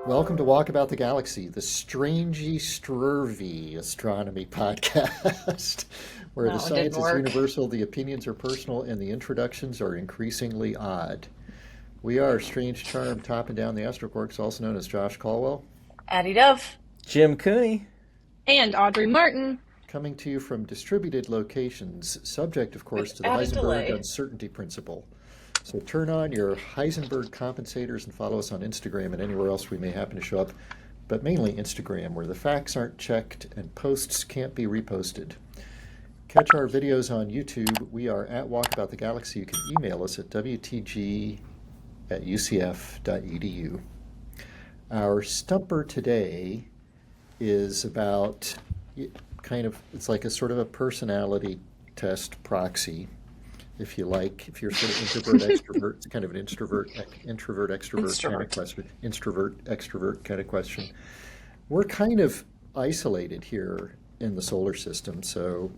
Welcome to Walkabout the Galaxy, the strangey strurvy astronomy podcast, where the That one didn't science is work. universal, the opinions are personal, and the introductions are increasingly odd. We are Strange Charm, top and down the astroquarks, also known as Josh Caldwell, Addie Dove. Jim Cooney. And Audrey Martin. coming to you from distributed locations, subject, of course, to the Added Heisenberg delay. uncertainty principle. So turn on your Heisenberg compensators and follow us on Instagram and anywhere else we may happen to show up, but mainly Instagram, where the facts aren't checked and posts can't be reposted. Catch our videos on YouTube. We are at Walkabout the Galaxy. You can email us at wtg@ucf.edu. Our stumper today is about it's like a sort of a personality test proxy, if you like, if you're sort of introvert extrovert, it's kind of an introvert extrovert kind of Extrovert. question, introvert extrovert kind of question. We're kind of isolated here in the solar system, so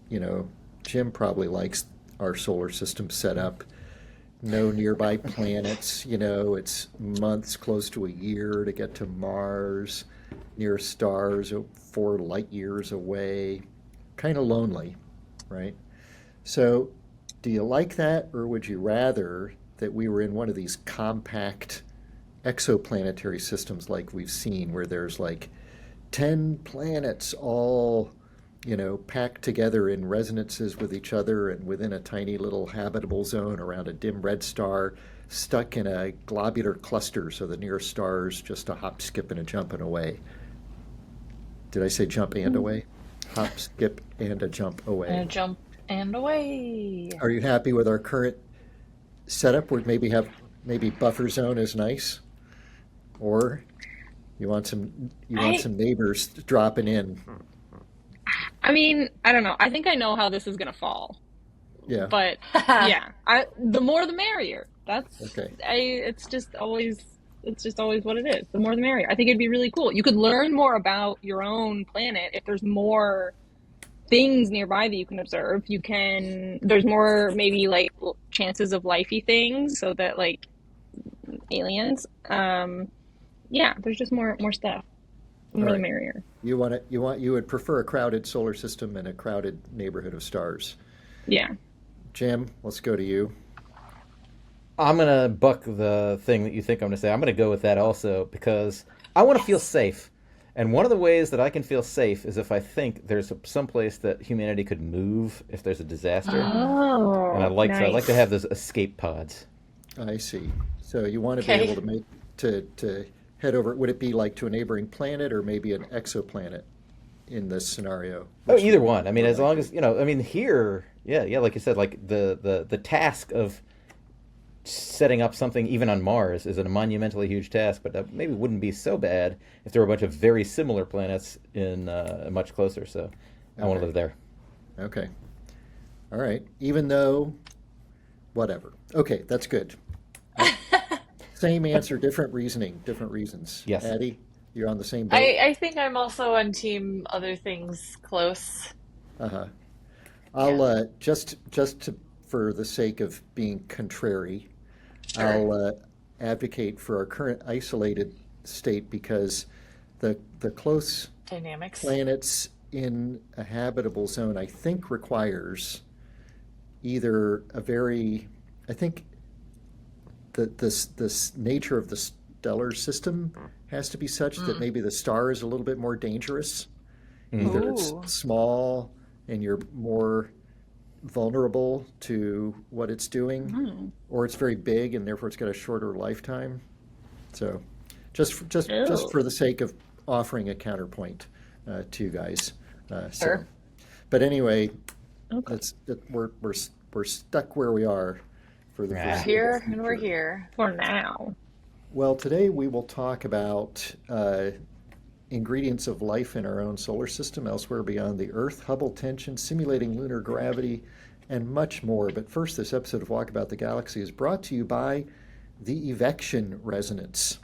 Jim probably likes our solar system set up. No nearby planets, it's months, close to a year to get to Mars, near stars 4 light years away. Kind of lonely, right? So, do you like that, or would you rather that we were in one of these compact exoplanetary systems like we've seen, where there's like 10 planets all, packed together in resonances with each other and within a tiny little habitable zone around a dim red star, stuck in a globular cluster, so the nearest star is just a hop, skip, and a jump and away. Did I say jump and away? Hop, skip, and a jump away. And jump and away. Are you happy with our current setup? Where maybe buffer zone is nice, or you want some I neighbors dropping in? I mean, I don't know. I think I know how this is gonna fall. Yeah. But yeah, the more the merrier. Okay. It's just always what it is. The more the merrier. I think it'd be really cool. You could learn more about your own planet if there's more things nearby that you can observe. There's more maybe like chances of lifey things so that like aliens. Yeah, there's just more stuff. The All more the right. merrier. You would prefer a crowded solar system and a crowded neighborhood of stars. Yeah. Jim, let's go to you. I'm going to buck the thing that you think I'm going to say. I'm going to go with that also because I want to feel safe. And one of the ways that I can feel safe is if I think there's some place that humanity could move if there's a disaster. And Oh, I like to nice. have those escape pods. I see. So you want to be able Okay. to to head over. Would it be like to a neighboring planet or maybe an exoplanet in this scenario? Oh, Which either one. I mean, more as long likely? as, here, yeah, like you said, like the task of setting up something even on Mars is a monumentally huge task, but that maybe wouldn't be so bad if there were a bunch of very similar planets in much closer. So I want to Okay. live there. Okay. All right. Even though, whatever. Okay, that's good. Same answer, different reasoning, different reasons. Yes. Addie, you're on the same boat? I think I'm also on team other things close. Uh-huh. Yeah, For the sake of being contrary, sure. I'll advocate for our current isolated state because the close Dynamics. planets in a habitable zone, I think, requires either a very, I think this nature of the stellar system has to be such that Mm. maybe the star is a little bit more dangerous. Mm. Either it's Ooh. small and you're more vulnerable to what it's doing, Mm. or it's very big and therefore it's got a shorter lifetime. So, just Oh. for the sake of offering a counterpoint to you guys. So, Sure. but anyway, Okay. we're stuck where we are for the Ah. foreseeable Here and we're future. here. For now. Well, today we will talk about ingredients of life in our own solar system, elsewhere beyond the Earth, Hubble tension, simulating lunar gravity, and much more. But first, this episode of Walkabout the Galaxy is brought to you by the evection resonance.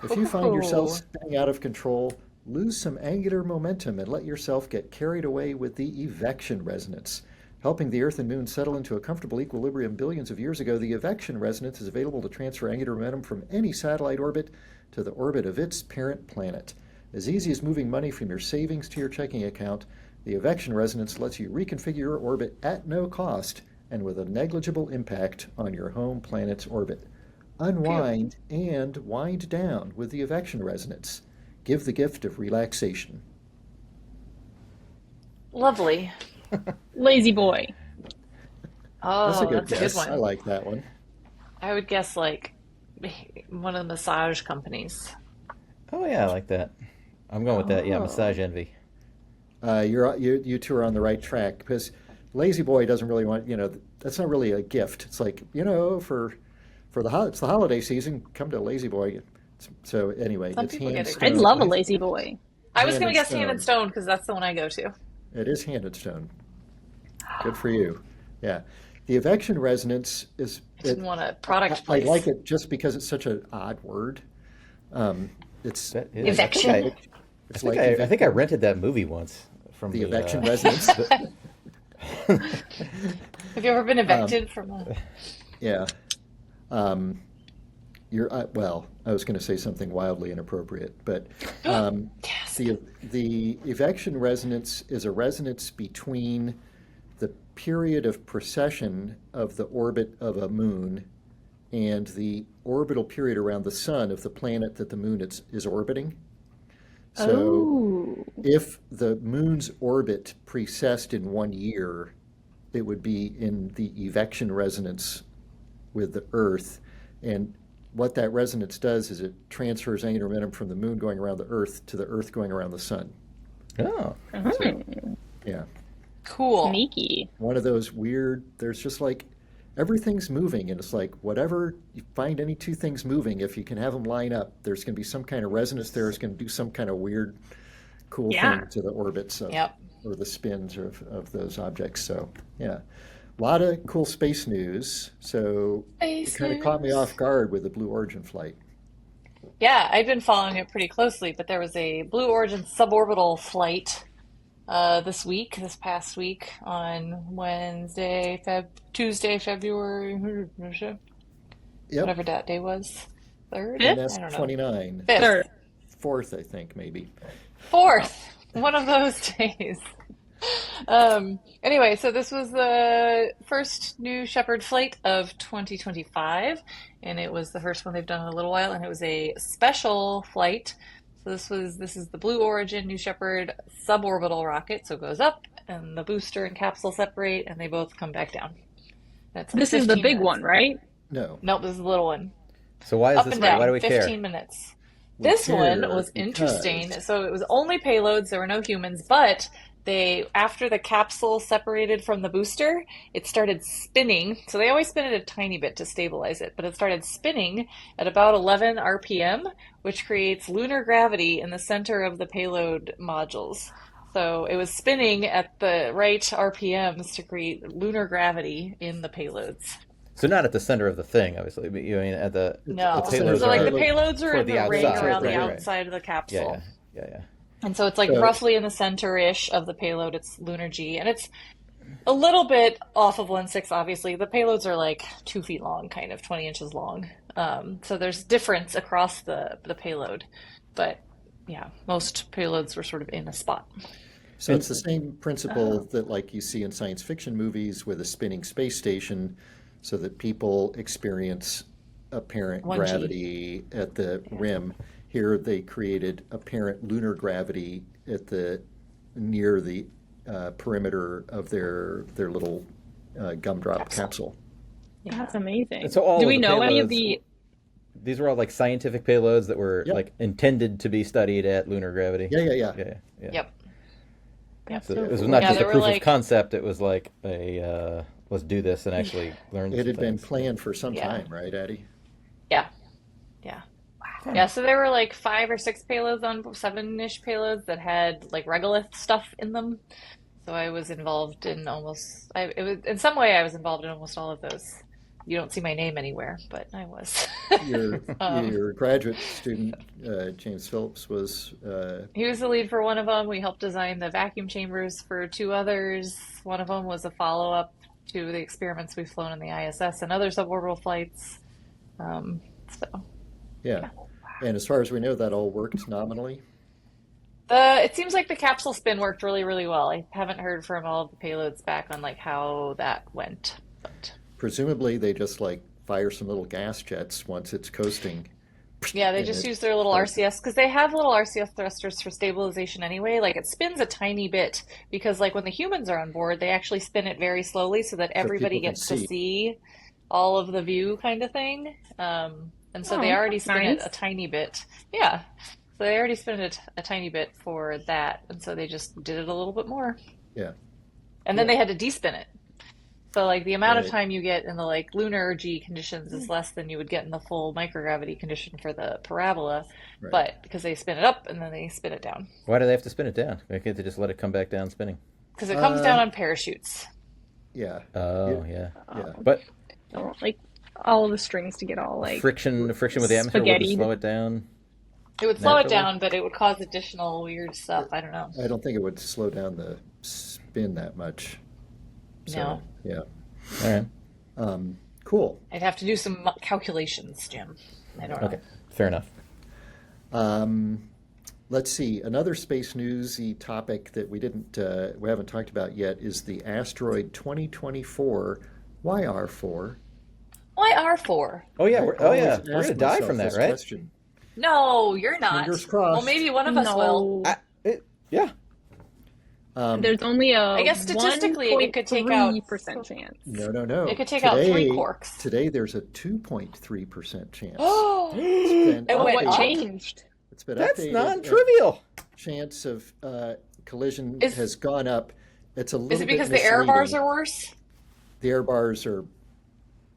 If you find yourself Ooh. spinning out of control, lose some angular momentum and let yourself get carried away with the evection resonance. Helping the Earth and Moon settle into a comfortable equilibrium billions of years ago, the evection resonance is available to transfer angular momentum from any satellite orbit to the orbit of its parent planet. As easy as moving money from your savings to your checking account, the evection resonance lets you reconfigure your orbit at no cost and with a negligible impact on your home planet's orbit. Unwind and wind down with the evection resonance. Give the gift of relaxation. Lovely. Lazy boy. That's a Oh, good that's a good guess. one. I like that one. I would guess like one of the massage companies. Oh yeah, I like that. I'm going with that. Yeah, Oh. massage envy. You two are on the right track because lazy boy doesn't really want, that's not really a gift. It's like, it's the holiday season, come to lazy boy. So anyway, Some it's people hand get it. I'd stone. love a lazy boy. I was Hand gonna and guess Hand and Stone. Stone because that's the one I go to. It is hand and stone. Good for you. Yeah. The evection resonance is, I didn't want a product I place. like it just because it's such an odd word. It's That is, Evection? it's I like think I think I rented that movie once from the the evection resonance. Have you ever been evicted from a? Yeah. Um, well, I was going to say something wildly inappropriate, but Yes. the evection resonance is a resonance between the period of precession of the orbit of a moon and the orbital period around the sun of the planet that the moon is orbiting. So Oh. if the moon's orbit precessed in 1 year, it would be in the evection resonance with the Earth. And what that resonance does is it transfers angular momentum from the moon going around the Earth to the Earth going around the sun. Oh, Yeah. Cool. Sneaky. One of those weird, there's just like everything's moving, and it's like whatever you find any two things moving, if you can have them line up, there's going to be some kind of resonance there. It's going to do some kind of weird, cool Yeah. thing to the orbits of, Yep. or the spins of those objects. So, yeah. A lot of cool space news. So it Space kind of caught me news. off guard with the Blue Origin flight. Yeah, I've been following it pretty closely, but there was a Blue Origin suborbital flight this past week on Tuesday, February, Yep. whatever that day was, 3rd? Fifth? I don't know. NS-29. 5th. Third. 4th, I think, maybe. 4th. One of those days. Anyway, so this was the first New Shepard flight of 2025, and it was the first one they've done in a little while, and it was a special flight. So this is the Blue Origin New Shepard suborbital rocket. So it goes up, and the booster and capsule separate, and they both come back down. That's like This is the 15 big minutes. one, right? No. Nope, this is the little one. so why is Up this? and Why down, do we 15 care? minutes. We This one care was interesting. because So it was only payloads, there were no humans, but after the capsule separated from the booster, it started spinning. So they always spin it a tiny bit to stabilize it, but it started spinning at about 11 RPM, which creates lunar gravity in the center of the payload modules. So it was spinning at the right RPMs to create lunar gravity in the payloads. So not at the center of the thing, obviously, but you mean at the No. it's payloads So like are the payloads are toward in the the ring outside, around the right, right. outside of the Yeah, capsule. yeah. And so it's like So roughly in the center-ish of the payload. It's lunar G, and it's a little bit off of 1.6, obviously. The payloads are like 2 feet long, kind of 20 inches long. So there's difference across the payload. But yeah, most payloads were sort of in a spot. So it's the same principle that like you see in science fiction movies with a spinning space station so that people experience apparent 1G. gravity at the rim. Here they created apparent lunar gravity at near the perimeter of their little gumdrop capsule. Yeah. That's amazing. And so all Do of we the know any of payloads, the? these were all like scientific payloads that were Yep. like intended to be studied at lunar gravity. Yeah. Yeah. Yep. That's So so it was cool. not Yeah, just they a were proof of like, concept. It was like a let's do this and actually learn It some had been things. planned for some yeah, time, right, Addie? yeah, yeah. Yeah, so there were like 5 or 6 payloads on 7-ish payloads that had like regolith stuff in them. So I was involved in in some way I was involved in almost all of those. you don't see my name anywhere, but I was. Your Um, your graduate student, James Phillips, was he was the lead for one of them. We helped design the vacuum chambers for two others. One of them was a follow-up to the experiments we've flown in the ISS and other suborbital flights. Um, so, yeah. yeah. And as far as we know, that all worked nominally. It seems like the capsule spin worked really, really well. I haven't heard from all of the payloads back on like how that went, but Presumably, they just like fire some little gas jets once it's coasting, yeah, they and just it use their little starts. RCS because they have little RCS thrusters for stabilization anyway. Like it spins a tiny bit because like when the humans are on board, they actually spin it very slowly so that So everybody people can gets to see. see all of the view kind of thing. And so they Oh, already that's spin it nice. a tiny bit. Yeah. So they already spin it a tiny bit for that. And so they just did it a little bit more. Yeah, And then they cool. had to despin it. So like the amount of Right, time you get in the like lunar G conditions is less than you would get in the full microgravity condition for the parabola, right. but because they spin it up and then they spin it down. Why do they have to spin it down? Why can't they just let it come back down spinning? Because it comes down Uh, on parachutes. yeah, yeah, Oh, yeah. yeah. Oh, But don't like all of the strings to get all like friction with the atmosphere wouldn't spaghetti. slow it down It would slow it naturally? down, but it would cause additional weird stuff. I don't know. I don't think it would slow down the spin that much. So No, yeah, All right. um, cool. I'd have to do some calculations, Jim. I don't know. Okay. Fair enough. Um, let's see. Another space newsy topic that we haven't talked about yet is the asteroid 2024 YR4. Why R4? Oh yeah. I Oh yeah. always We're gonna ask die myself from that, this right? question. No, you're Fingers not. Well, crossed. maybe one of us will. No, Yeah. Um, there's only a I guess statistically, it could take out 1.3% chance. no, no, it no. could take out three Today, quarks. today there's a 2.3% chance. Oh, It's been it But went what up. updated. changed? It's been That's updated. non-trivial. Chance of collision Is has gone up. It's a is little it bit because the error bars misleading. are worse? The air bars are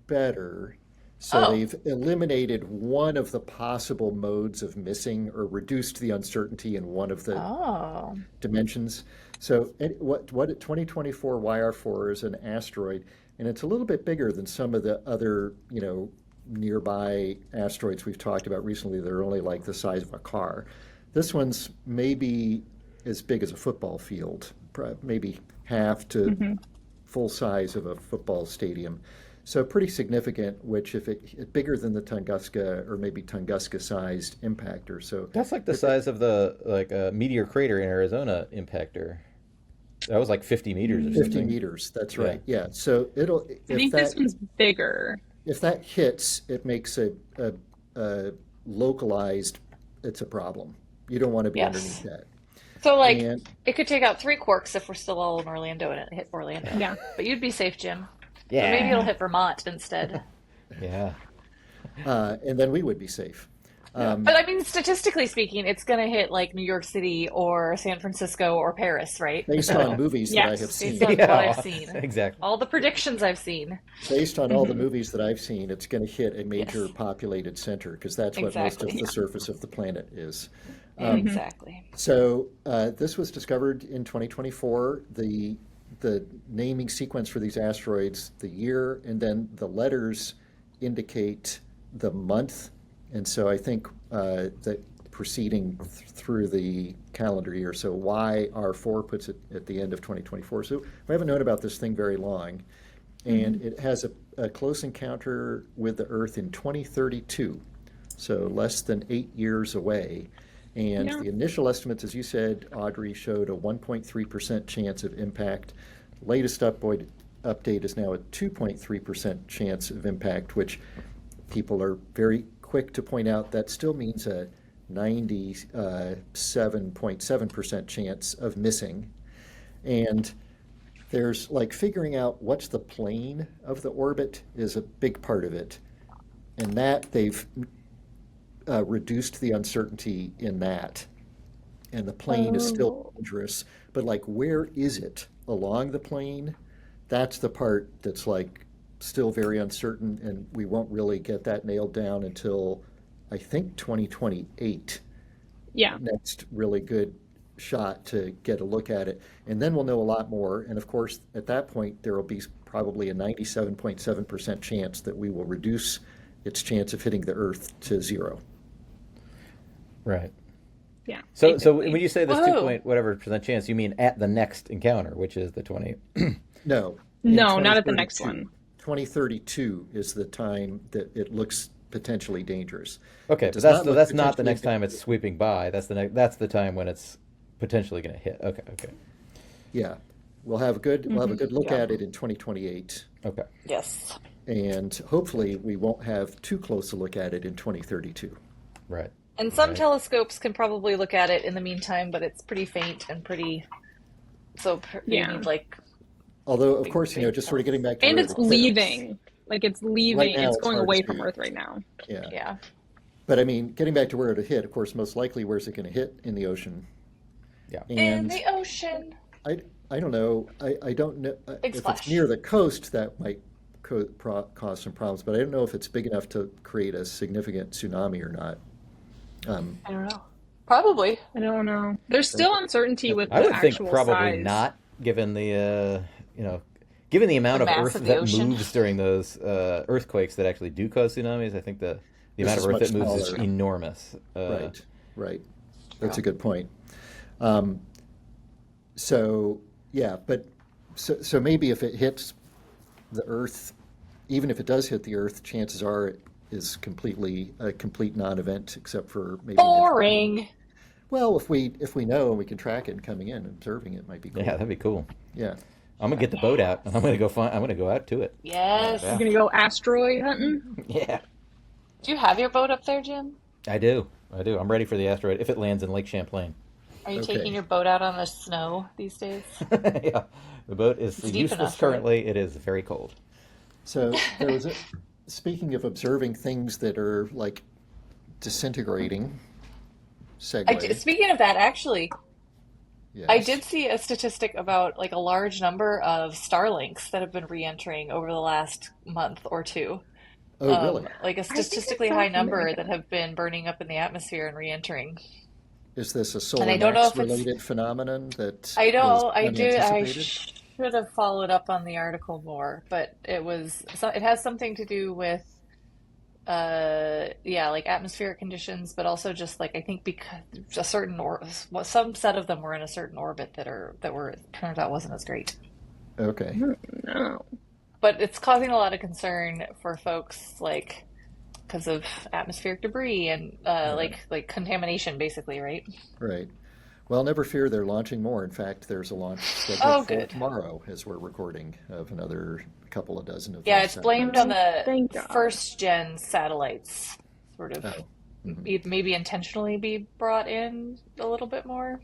better. So Oh, they've eliminated one of the possible modes of missing or reduced the uncertainty in one of the oh, dimensions. So what 2024 YR4 is an asteroid, and it's a little bit bigger than some of the other, nearby asteroids we've talked about recently that are only like the size of a car. This one's maybe as big as a football field, maybe half to Hmm. full size of a football stadium. So pretty significant, which if it bigger than the Tunguska or maybe Tunguska-sized impactor. So That's like the if it, size of the meteor crater in Arizona impactor. That was like 50 meters or 50 something. meters, that's Yeah. right. Yeah. So it'll I think this one's bigger. if that hits, it makes a localized. It's a problem. You don't want to be underneath yes. that. So like And it could take out three quarks if we're still all in Orlando and it hit Orlando. Yeah. But you'd be safe, Jim. But maybe it'll Yeah. hit Vermont instead. Yeah. and then we would be safe. Yeah. But I mean, statistically speaking, it's going to hit like New York City or San Francisco or Paris, right? Based on So movies that I have Yes. based seen, on what I've Yeah. seen, Exactly. all the predictions I've seen. based on all the Hmm. movies that I've seen, it's going to hit a major Yes, populated center because that's what most of exactly. the surface of the planet is. Um, Hmm. Exactly. so this was discovered in 2024. The naming sequence for these asteroids, the year, and then the letters indicate the month. And so I think that proceeding through the calendar year. So YR4 puts it at the end of 2024. So we haven't known about this thing very long. And Hmm. it has a close encounter with the Earth in 2032. So less than 8 years away. And Yeah. the initial estimates, as you said, Audrey, showed a 1.3% chance of impact. Latest update is now a 2.3% chance of impact, which people are very quick to point out that still means a 97.7% chance of missing. And there's like figuring out what's the plane of the orbit is a big part of it. And that they've reduced the uncertainty in that. And the plane is still Oh. dangerous, but like where is it along the plane? That's the part that's like still very uncertain, and we won't really get that nailed down until I think 2028. Yeah. Next really good shot to get a look at it, and then we'll know a lot more. And of course, at that point, there will be probably a 97.7% chance that we will reduce its chance of hitting the Earth to zero. Right. Yeah. So basically. when you say this Whoa. 2 point whatever percent chance, you mean at the next encounter, which is the 20. No. in No, not at the next 2032. one. 2032 is the time that it looks potentially dangerous. Okay, It but does that's not look that's not the potentially next time it's dangerous. sweeping by. That's the time when it's potentially going to hit. Okay, okay, Yeah. We'll have a good look Yeah. at it in 2028. okay. Yes. And hopefully we won't have too close a look at it in 2032. Right. And some Right. telescopes can probably look at it in the meantime, but it's pretty faint and pretty. So you Yeah. need like Although, of big, course, big just sort of getting back to And where it's it hits. leaving. Like it's leaving. Right now, It's it's going hard to away from see. Earth right now. Yeah. Yeah. But I mean, getting back to where it hit, of course, most likely where's it going to hit? In the ocean. Yeah. In And the ocean. I don't know. I don't know Big if splash. it's near the coast that might cause some problems, but I don't know if it's big enough to create a significant tsunami or not. I don't know. Probably. I don't know. There's still uncertainty with I the would think actual probably size. not, given the given the amount The of mass Earth of the that ocean. moves during those earthquakes that actually do cause tsunamis. I think the This amount is of Earth much that moves is smaller. enormous. Right, right. That's a good point. So yeah, but so maybe if it hits the Earth, even if it does hit the Earth, chances are it is completely a complete non-event, except for maybe. Boring. Well, if we know and we can track it coming in, observing it might be cool. Yeah, that'd be cool. Yeah. I'm gonna get the boat out and I'm gonna go out to it. Yes. Yeah. You're gonna go asteroid hunting? Yeah, Do you have your boat up there, Jim? I do. I'm ready for the asteroid if it lands in Lake Champlain. Are you Okay. taking your boat out on the snow these days? Yeah, the boat is It's deep useless enough, right? currently. It is very cold. So there was speaking of observing things that are like disintegrating. Segue. Speaking of that, actually, I Yes. did see a statistic about like a large number of Starlinks that have been re-entering over the last month or two. Oh, really? Like a think I statistically saw high something number like that that. have been burning up in the atmosphere and re-entering. Is this a And solar I don't know max if it's. related phenomenon that I was don't. I do. I unanticipated? should have followed up on the article more, but it was. So it has something to do with, yeah, like atmospheric conditions, but also just like I think because a certain or some set of them were in a certain orbit that were turns out wasn't as great. Okay. No. But it's causing a lot of concern for folks like because of atmospheric debris and like contamination, basically, right? Right. Well, never fear, they're launching more. In fact, there's a launch Oh, scheduled for good. tomorrow as we're recording of another couple of dozen of Yeah, those it's blamed satellites. on the Thank God. first gen satellites, sort of Oh. Mhm. maybe intentionally be brought in a little bit more.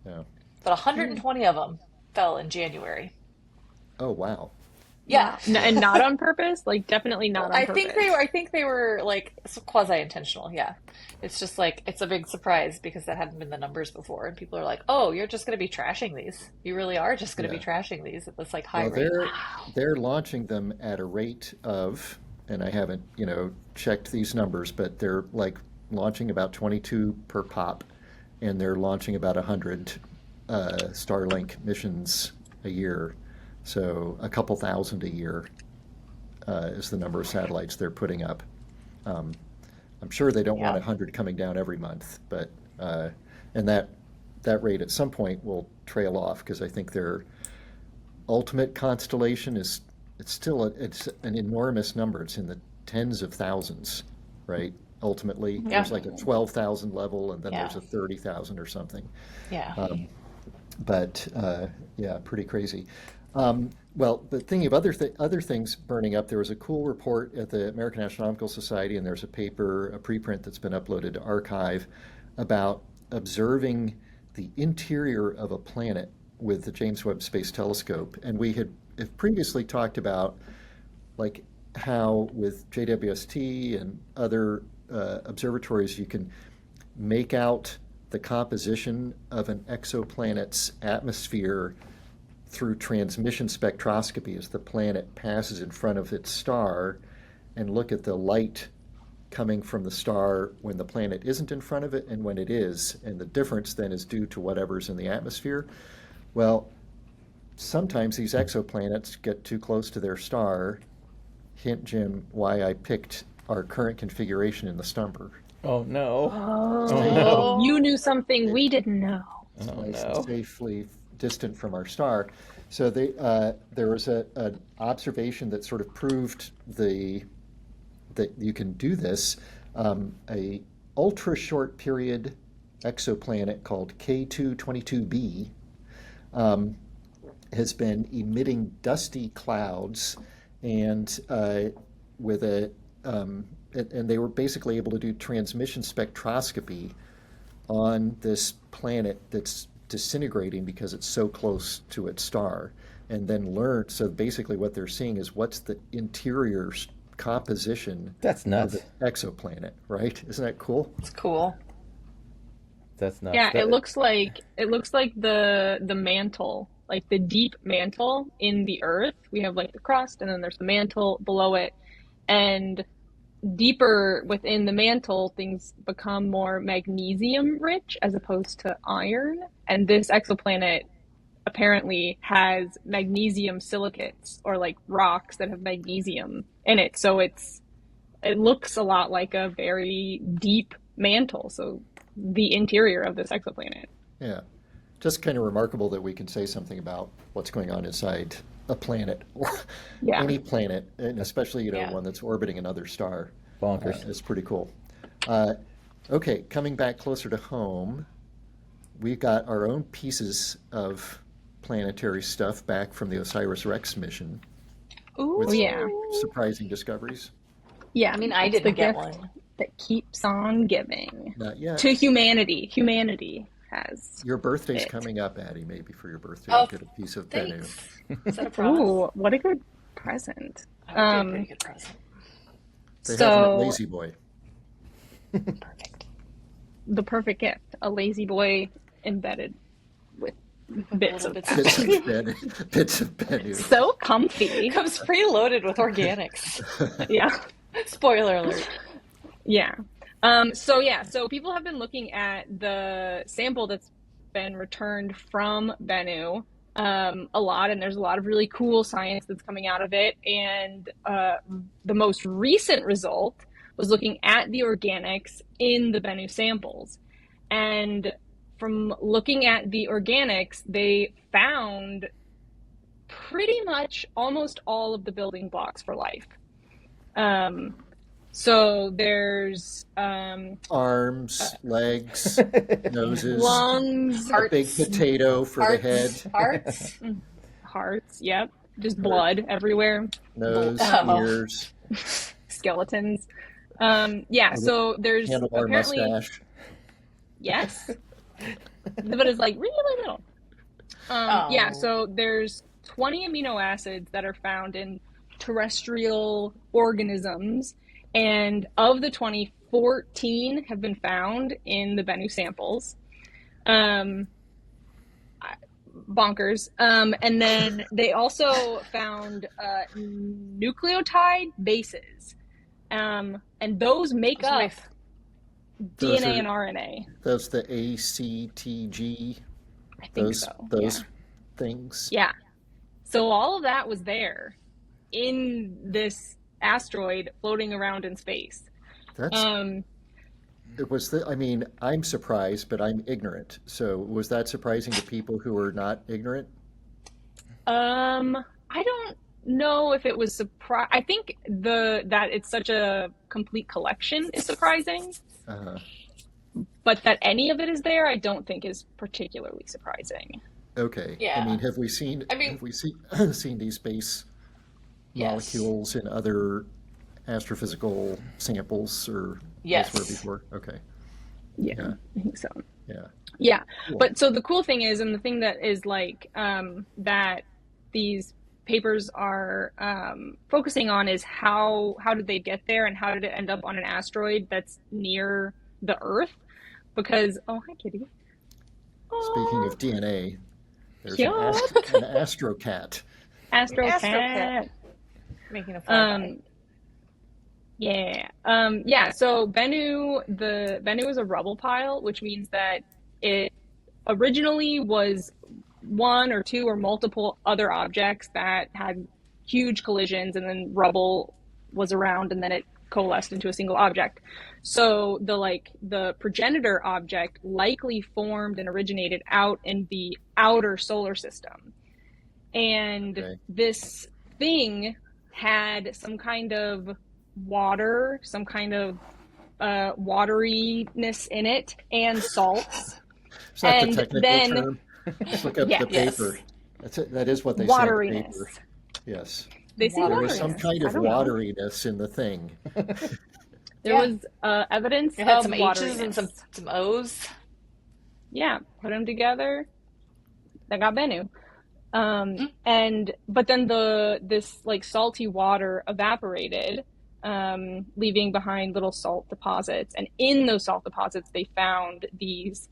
Yeah. But 120 of them fell in January. Oh, wow. Yeah. And not on purpose? Like definitely not on I purpose. think they were like quasi intentional. Yeah. It's just like it's a big surprise because that hadn't been the numbers before and people are like, "Oh, you're just going to be trashing these. You really are just going to Yeah. be trashing these at this like high Well, rate." they're launching them at a rate of, and I haven't, checked these numbers, but they're like launching about 22 per pop, and they're launching about 100 Starlink missions a year. So a couple thousand a year is the number of satellites they're putting up. I'm sure they don't want Yeah. 100 coming down every month, but and that rate at some point will trail off because I think their ultimate constellation it's still it's an enormous number. It's in the tens of thousands, right? Ultimately, Yeah. there's like a 12,000 level, and then Yeah. there's a 30,000 or something. Yeah. But yeah, pretty crazy. Well, but thinking of other things burning up, there was a cool report at the American Astronomical Society, and there's a paper, a preprint that's been uploaded to Archive about observing the interior of a planet with the James Webb Space Telescope. And we have previously talked about like how with JWST and other observatories you can make out the composition of an exoplanet's atmosphere through transmission spectroscopy as the planet passes in front of its star and look at the light coming from the star when the planet isn't in front of it and when it is. And the difference then is due to whatever's in the atmosphere. Well, sometimes these exoplanets get too close to their star. Hint, Jim, why I picked our current configuration in the stumper. Oh no. Oh, no. you knew something we didn't know. It's Oh nice and no. safely distant from our star. So there was an observation that sort of proved that you can do this. A ultra short period exoplanet called K222b has been emitting dusty clouds, and with a and they were basically able to do transmission spectroscopy on this planet that's disintegrating because it's so close to its star, and then learn. So basically, what they're seeing is what's the interior composition That's of nuts. the exoplanet, right? Isn't that cool? It's cool. That's nuts. Yeah, That- it looks like the mantle, like the deep mantle in the Earth. We have like the crust, and then there's the mantle below it, and deeper within the mantle, things become more magnesium rich as opposed to iron. And this exoplanet apparently has magnesium silicates, or like rocks that have magnesium in it. So it looks a lot like a very deep mantle. So the interior of this exoplanet. Yeah. Just kind of remarkable that we can say something about what's going on inside a planet or Yeah. any planet, and especially, Yeah. one that's orbiting another star. Bonkers. It's pretty cool. Okay, coming back closer to home, we've got our own pieces of planetary stuff back from the OSIRIS-REx mission Ooh. with yeah. surprising discoveries. Yeah, I mean, I it's the didn't get gift one. that keeps on giving Not yet. to humanity. Humanity has Your birthday's it. coming up, Addie. Maybe for your birthday, Oh, you'll get a piece of Bennu. Thanks. Is that a promise? Ooh, what a good present. That would be a pretty good present. They have them at So Lazy Boy. Perfect. the perfect gift, a lazy boy embedded with bits Little of bits of Bits Bennu. of Bennu. Bits of Bennu. So comfy. It comes preloaded with organics. Yeah. Spoiler alert. Yeah. So people have been looking at the sample that's been returned from Bennu a lot, and there's a lot of really cool science that's coming out of it. And the most recent result was looking at the organics in the Bennu samples. And from looking at the organics, they found pretty much almost all of the building blocks for life. So there's Arms, legs, noses, lungs, a big potato for the head, Hearts. hearts, yep, just blood everywhere, nose, Oh. ears, skeletons. Yeah, so there's handlebar apparently, mustache. yes, but it's like really little. Yeah, Oh. so there's 20 amino acids that are found in terrestrial organisms, and of the 20, 14 have been found in the Bennu samples. Bonkers. And then they also found nucleotide bases, and those make Those are my up Those DNA are- and RNA. Those the ACTG, I think those so. those things. Yeah. So all of that was there in this asteroid floating around in space. That's it was the I mean, I'm surprised, but I'm ignorant. So was that surprising to people who were not ignorant? I don't know if it was surprise. I think that it's such a complete collection is surprising, Uh, but that any of it is there, I don't think is particularly surprising. okay. Yeah. I mean, have we seen seen these space Yes. molecules in other astrophysical samples or Yes. elsewhere before? Okay. Yeah, Yeah. I think so. Yeah. Yeah, Cool. but so the cool thing is, and the thing that is like that these papers are focusing on is how did they get there, and how did it end up on an asteroid that's near the Earth? Because hi kitty. Speaking Oh, of DNA, there's Cute. an astrocat. astrocat. Making a flyby. Yeah. So Bennu is a rubble pile, which means that it originally was one or two or multiple other objects that had huge collisions, and then rubble was around, and then it coalesced into a single object. So the progenitor object likely formed and originated out in the outer solar system. And Okay. this thing had some kind of water, some kind of wateriness in it, and salts. Is that And the technical then, term? Let's look up yeah, the Yes. paper. That is what they say in the wateriness. paper. Yes. They say There Wateriness. was some wateriness. kind I of don't know. wateriness in the thing. There Yeah. was evidence It had of some H's and wateriness. some O's. Yeah, put them together. That got Bennu. Mm. But then this like salty water evaporated, leaving behind little salt deposits. And in those salt deposits, they found these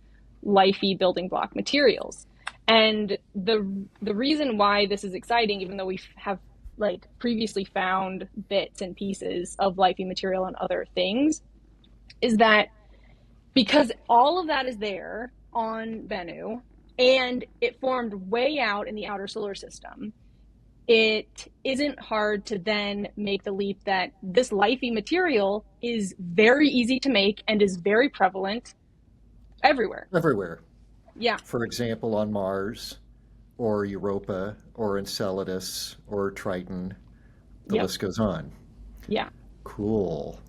lifey building block materials. And the reason why this is exciting, even though we have like previously found bits and pieces of lifey material and other things, is that because all of that is there on Bennu, and it formed way out in the outer solar system, it isn't hard to then make the leap that this lifey material is very easy to make and is very prevalent everywhere. Everywhere. Yeah. For example, on Mars, or Europa, or Enceladus, or Triton. The Yep. list goes on. Yeah. Cool.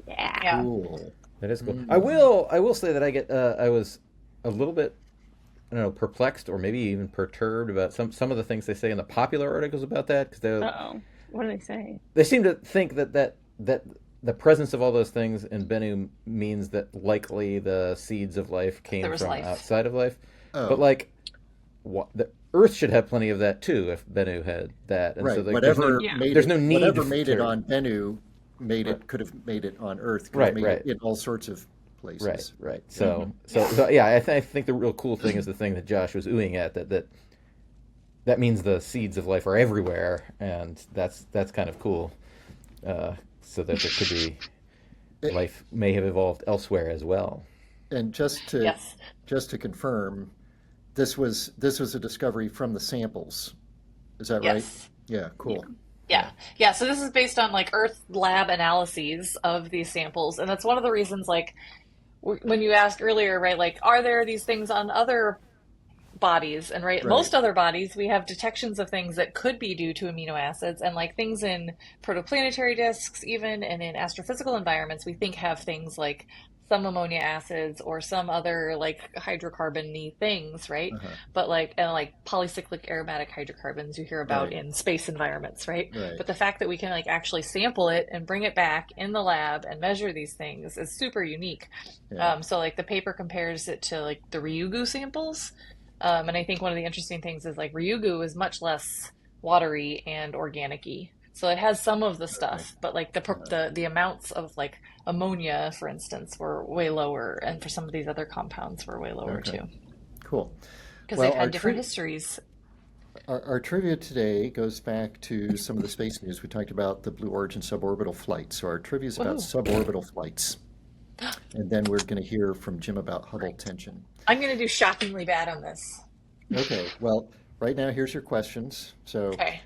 Yeah. Yeah. Cool. That is cool. Mm. I will say that I was a little bit, I don't know, perplexed or maybe even perturbed about some of the things they say in the popular articles about that, because Uh-oh. What do they say? they seem to think that the presence of all those things in Bennu means that likely the seeds of life came There was from life. outside of life. Oh. But like, the Earth should have plenty of that too if Bennu had that. And Right. so there's Whatever no, Yeah. made there's it, no need whatever made it to- on Bennu could have made it on Earth. Could have made it in all sorts of places. Right. So yeah, I think the real cool thing is the thing that Josh was oohing at, that means the seeds of life are everywhere, and that's kind of cool. So that there could be life may have evolved elsewhere as well. And just Yes. to confirm, this was a discovery from the samples. Is that right? Yes. Yeah. Cool. Yeah. Yeah. So this is based on like Earth lab analyses of these samples. And that's one of the reasons, like, when you asked earlier, right, like, are there these things on other bodies? And Right. most other bodies, we have detections of things that could be due to amino acids, and like things in protoplanetary disks, even, and in astrophysical environments, we think have things like some ammonia acids or some other like hydrocarbon-y things, right? Uh-huh. But like, and like polycyclic aromatic hydrocarbons you hear about Right. in space environments, right? Right. But the fact that we can like actually sample it and bring it back in the lab and measure these things is super unique. Yeah. So like the paper compares it to like the Ryugu samples. And I think one of the interesting things is like Ryugu is much less watery and organic-y. So it has some of the stuff, but like the amounts of like ammonia, for instance, were way lower, and for some of these other compounds were way lower Okay. too, Cool. because Well, they've our had different tri- histories. Our trivia today goes back to some of the space news. We talked about the Blue Origin suborbital flight. So our trivia is about Woohoo. suborbital flights. And then we're going to hear from Jim about Hubble tension. I'm going to do shockingly bad on this. Okay, well, right now here's your questions. So Okay.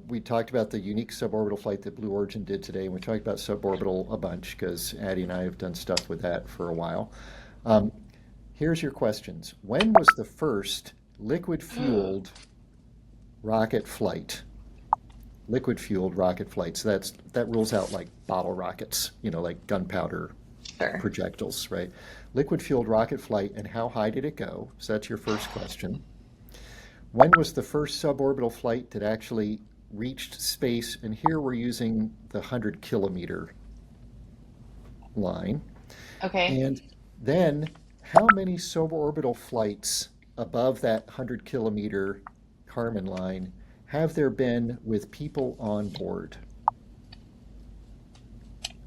we talked about the unique suborbital flight that Blue Origin did today, and we talked about suborbital a bunch because Addie and I have done stuff with that for a while. Here's your questions. When was the first liquid-fueled rocket flight? Liquid-fueled rocket flight. So that rules out like bottle rockets, like gunpowder Sure. projectiles, right? Liquid-fueled rocket flight, and how high did it go? So that's your first question. When was the first suborbital flight that actually reached space? And here we're using the 100-kilometer line. Okay. And then how many suborbital flights above that 100-kilometer Kármán line have there been with people on board?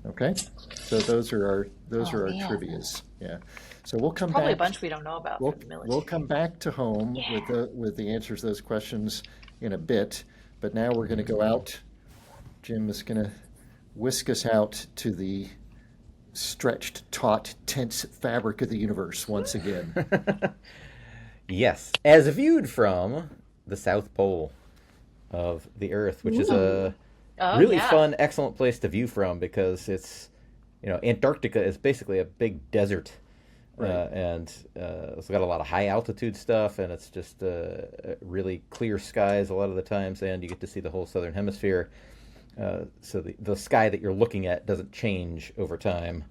Okay, so those are our Man. trivias. Yeah, so we'll come Probably a back. bunch we don't know about We'll, from the military. we'll come back to home Yeah. with the answers to those questions in a bit. But now we're going to go out. Jim is going to whisk us out to the stretched, taut, tense fabric of the universe once again. Yes, as viewed from the South Pole of the Earth, which is a Oh, really yeah. fun, excellent place to view from because it's, Antarctica is basically a big desert. Right. And it's got a lot of high altitude stuff, and it's just really clear skies a lot of the times, and you get to see the whole southern hemisphere. So the sky that you're looking at doesn't change over time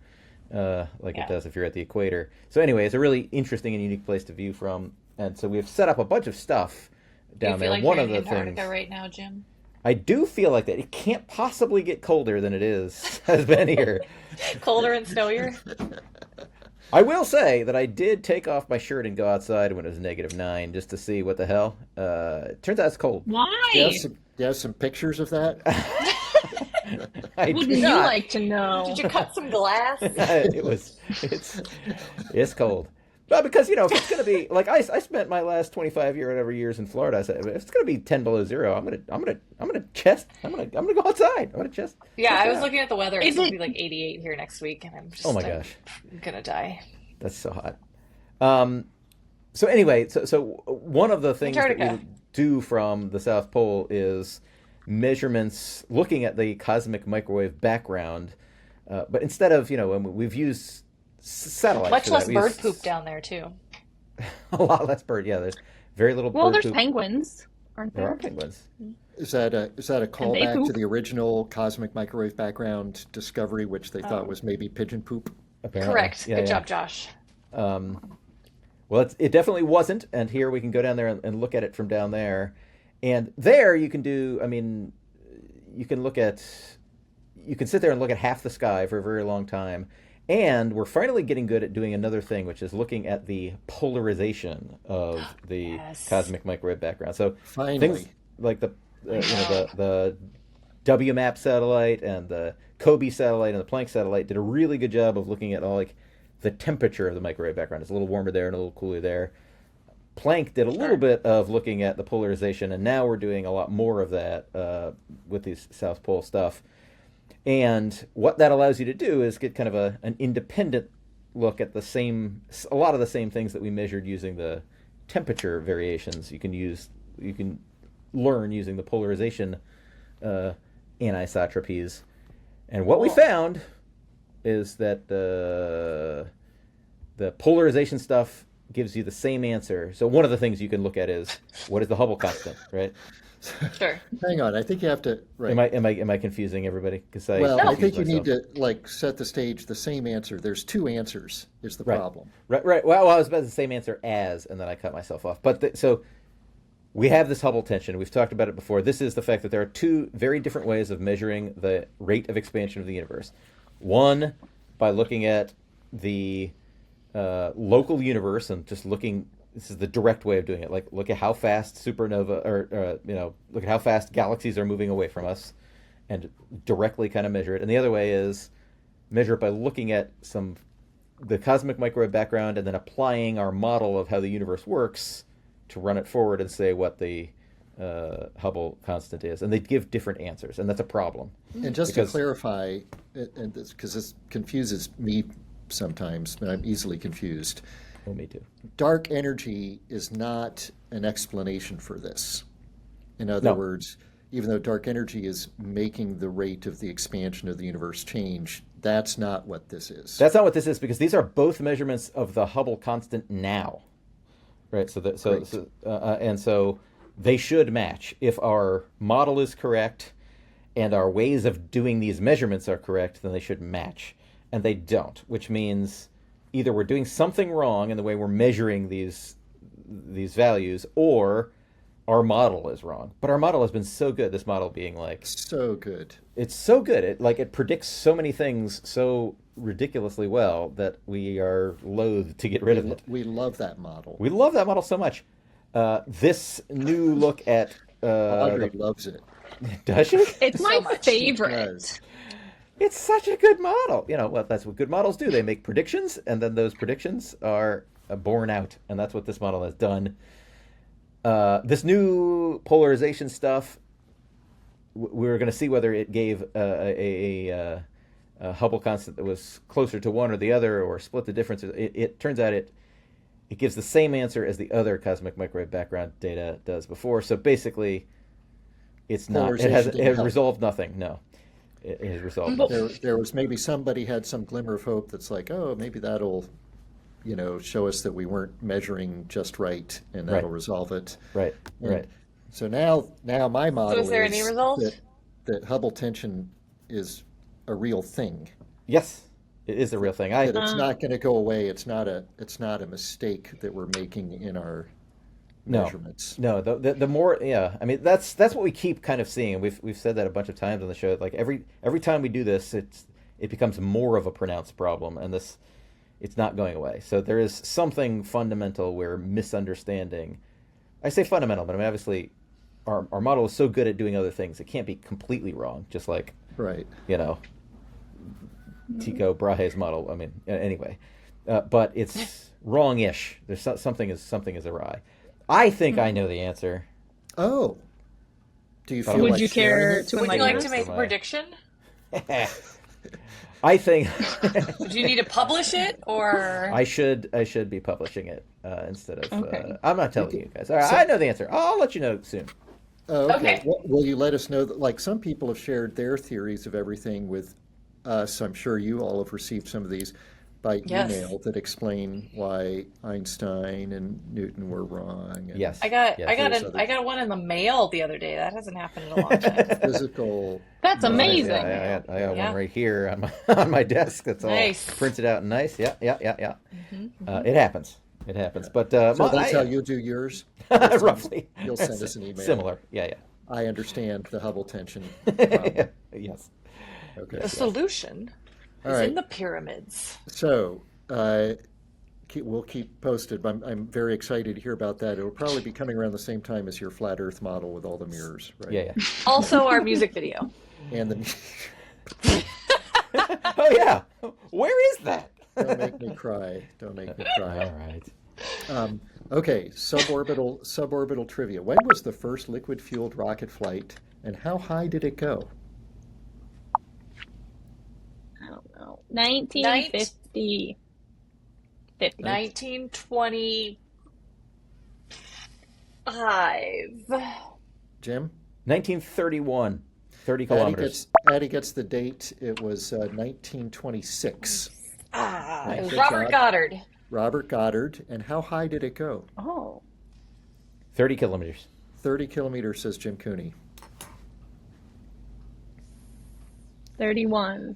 like it Yeah. does if you're at the equator. So anyway, it's a really interesting and unique place to view from, and so we've set up a bunch of stuff Do you down feel there. like One you're of in the Antarctica things right now, Jim? I do feel like that it can't possibly get colder than it is has been here. Colder and snowier? I will say that I did take off my shirt and go outside when it was -9 just to see what the hell. Turns out it's cold. Why? Do you have some pictures of that? I do Wouldn't you not. like to know? Did you cut some glass? It's cold. Well, because if it's gonna be like I spent my last 25 whatever years in Florida. I said if it's gonna be 10 below zero, I'm gonna go outside. I'm gonna chest. Yeah, chest I it was out. looking at the weather. Is It's going to it- be like 88 here next week, and I'm just Oh my gosh, gonna die. that's so hot. So anyway, so one of the things that Antarctica. we do from the South Pole is measurements looking at the cosmic microwave background, but instead of we've used satellites. Much for less that. We bird use poop down there too. A lot less bird. Yeah, there's very little Well, bird there's poop. penguins, aren't There there? are penguins. Is that a callback to poop? the original cosmic microwave background discovery, which they thought Oh. was maybe pigeon poop? Apparently. Correct. Yeah, Good yeah. job, Josh. Well, it definitely wasn't, and here we can go down there and look at it from down there. And there you can do, I mean, you can sit there and look at half the sky for a very long time. And we're finally getting good at doing another thing, which is looking at the polarization of the Yes. cosmic microwave background. So Finally. things like the WMAP satellite and the COBE satellite and the Planck satellite did a really good job of looking at all like the temperature of the microwave background. It's a little warmer there and a little cooler there. Planck did a little bit of looking at the polarization, and now we're doing a lot more of that with these South Pole stuff. And what that allows you to do is get kind of an independent look at a lot of the same things that we measured using the temperature variations. You can learn using the polarization anisotropies. And what we Cool. found is that the polarization stuff gives you the same answer. So one of the things you can look at is what is the Hubble constant, right? Sure. Hang on, I think you have to. Right. Am I confusing everybody? Because Well, I think you confused need myself. to set the stage. The same answer. There's two answers. Is the Right. problem? Right. Well, I was about the same answer as, and then I cut myself off. But so we have this Hubble tension. We've talked about it before. This is the fact that there are two very different ways of measuring the rate of expansion of the universe. One, by looking at the local universe and just looking. This is the direct way of doing it. Like, look at how fast supernova, or look at how fast galaxies are moving away from us, and directly kind of measure it. And the other way is measure it by looking at the cosmic microwave background and then applying our model of how the universe works to run it forward and say what the Hubble constant is. And they give different answers, and that's a problem. And just Because- to clarify, and because this confuses me sometimes, but I'm easily confused. Oh, me too. Dark energy is not an explanation for this. In other No. words, even though dark energy is making the rate of the expansion of the universe change, that's not what this is. That's not what this is, because these are both measurements of the Hubble constant now, right? And so they should match. If our model is correct and our ways of doing these measurements are correct, then they should match, and they don't. Which means either we're doing something wrong in the way we're measuring these values, or our model is wrong. But our model has been so good. This model being like, So good. it's so good. It predicts so many things so ridiculously well that we are loath to get rid of it. We love that model. We love that model so much. This new look at Audrey loves it. does she? It's So my much. favorite. Does. It's such a good model. Well, that's what good models do. They make predictions, and then those predictions are borne out, and that's what this model has done. This new polarization stuff, we're going to see whether it gave a Hubble constant that was closer to one or the other, or split the difference. It turns out it it gives the same answer as the other cosmic microwave background data does before. So basically, it's not. It has resolved nothing. No, it has resolved nothing. There was maybe somebody had some glimmer of hope that's like, oh, maybe that'll, show us that we weren't measuring just right, and that'll resolve it. Right. And Right. So now my model is there any result? that Hubble tension is a real thing. Yes, it is a real thing. That it's not going to go away. It's not a mistake that we're making in our measurements. No, the more, yeah. I mean, that's what we keep kind of seeing. We've said that a bunch of times on the show. Like every time we do this, it becomes more of a pronounced problem, and it's not going away. So there is something fundamental we're misunderstanding. I say fundamental, but I mean, obviously, our model is so good at doing other things, it can't be completely wrong. Just like Right. Tycho Brahe's model. I mean, anyway, but it's wrong-ish. There's something is awry. I think I know the answer. Oh. Do you feel Would like you sharing care it? to Would you like to enlighten make a Am I- prediction? I think Do you need to publish it, or I should be publishing it instead of. Okay. I'm not telling you guys. All right, I know the answer. I'll let you know soon. Oh, okay. Okay. Well, will you let us know that, like, some people have shared their theories of everything with us. I'm sure you all have received some of these by Yes. email that explain why Einstein and Newton were wrong. And Yes. I got there's other- I got one in the mail the other day. That hasn't happened in a long time. physical. That's amazing. Yeah, I got Yeah. one right here on my desk. That's all Nice. printed out and nice. Yeah. It happens. It happens. But So that's how you do yours? roughly. You'll send us an email. Similar. Yeah. I understand the Hubble tension problem. Yes. Okay. The solution All is right. in the pyramids. So we'll keep posted. I'm very excited to hear about that. It'll probably be coming around the same time as your flat Earth model with all the mirrors, right? Yeah. Also, our music video. And the Oh yeah. Where is that? don't make me cry. Don't make me cry. All right. Okay, suborbital trivia. When was the first liquid-fueled rocket flight, and how high did it go? I don't know. 1950. 50. 1925. Jim? 1931. 30 Addie kilometers. gets the date. It was 1926. It was Good Robert job. Goddard. Robert Goddard. And how high did it go? Oh. 30 kilometers. 30 kilometers, says Jim Cooney. 31.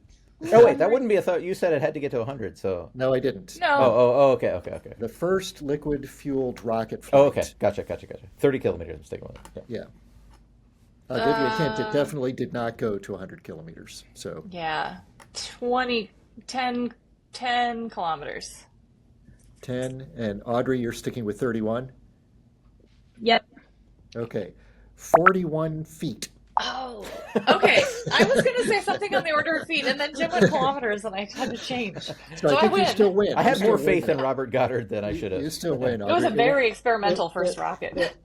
Oh wait, that wouldn't be a thought. You said it had to get to 100. So. No, I didn't. No. Oh. Okay. The first liquid-fueled rocket flight. Oh, okay. Gotcha. 30 kilometers. I'm sticking with it. Yeah. Yeah. I'll give you a hint. It definitely did not go to 100 kilometers. So Yeah. 10 kilometers. 10. And Audrey, you're sticking with 31? Yep. Okay. 41 feet. Oh, okay. I was going to say something on the order of feet, and then Jim went kilometers, and I had to change. So So I I think you win. still win. I You had still more win faith in that. Robert Goddard than I should have. You still win. It was a Audrey. very experimental first rocket.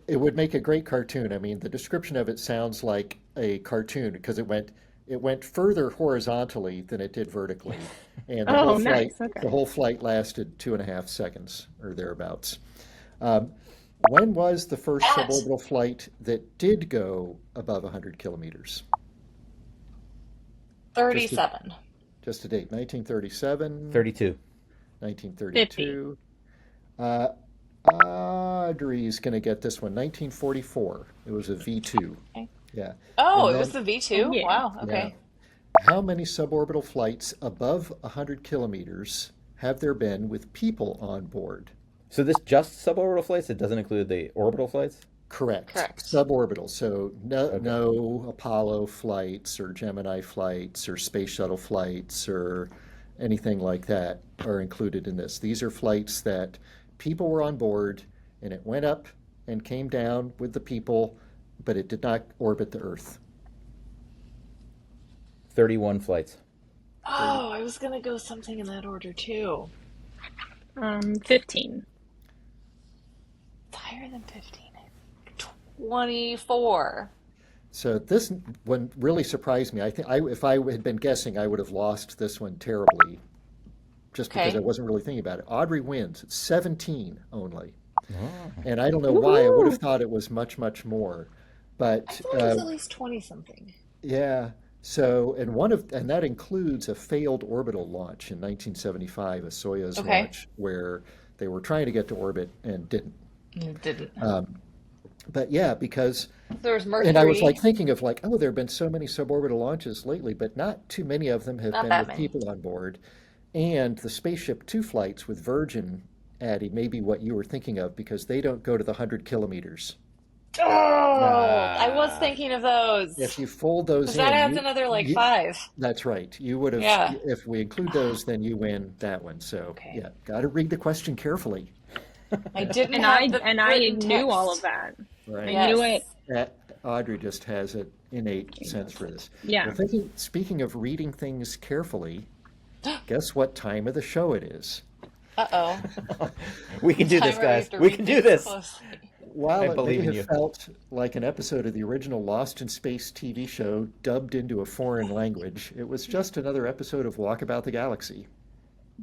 It would make a great cartoon. I mean, the description of it sounds like a cartoon because it went further horizontally than it did vertically, and the Oh, whole nice. flight Okay. the whole flight lasted 2.5 seconds or thereabouts. When was the first Alex. suborbital flight that did go above 100 kilometers? 37. Just a date: 1937, 32. 1932. Audrey's going to get this one. 1944. It was a V2. Okay. Yeah. Oh, And it was the V2? Yeah. Wow, okay. How many suborbital flights above 100 kilometers have there been with people on board? So this just suborbital flights? It doesn't include the orbital flights? Correct. Correct. Suborbital. So no Apollo flights or Gemini flights or space shuttle flights or anything like that are included in this. These are flights that people were on board and it went up and came down with the people, but it did not orbit the Earth. 31 flights. Oh, I was going to go something in that order, too. 15. It's higher than 15. 24. So this one really surprised me. I think if I had been guessing, I would have lost this one terribly. just because Okay. I wasn't really thinking about it. Audrey wins. It's 17 only. Oh. And I don't know why. I would have Woohoo! thought it was much, much more. I But thought it was at least 20 something. yeah. So, and that includes a failed orbital launch in 1975, a Soyuz Okay. launch where they were trying to get to orbit and didn't. It didn't. But yeah, because, There was and I was like Mercury. thinking of like, oh, there have been so many suborbital launches lately, but not too many of them have Not been that with many. people on board. And the Spaceship Two flights with Virgin, Addie, may be what you were thinking of because they don't go to the 100 kilometers. Oh, I was Ah. thinking of those. If you fold those Because that in, adds another like you, 5. that's right. You would have, Yeah. if we include those, then you win that one. So Okay. yeah, got to read the question carefully. I didn't And have the I written knew all of text. that. Right. I knew it. Yes. Audrey just has an innate sense for this. Yeah. Well, speaking of reading things carefully, guess what time of the show it is? Uh-oh. We can do this, Time where we have guys. to We read can do things this. closely. While I it may believe in have you. felt like an episode of the original Lost in Space TV show dubbed into a foreign language, it was just another episode of Walkabout the Galaxy.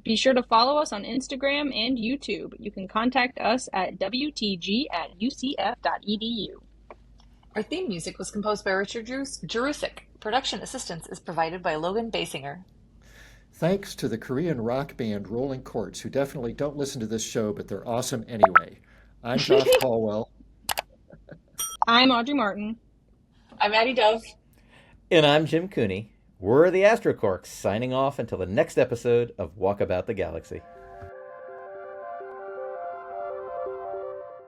Be sure to follow us on Instagram and YouTube. You can contact us at wtg@ucf.edu. Our theme music was composed by Richard Jurusik. Production assistance is provided by Logan Basinger. Thanks to the Korean rock band Rolling Courts, who definitely don't listen to this show, but they're awesome anyway. I'm Josh Caldwell. I'm Audrey Martin. I'm Addie Dove. And I'm Jim Cooney. We're the Astrocorks, signing off until the next episode of Walkabout the Galaxy.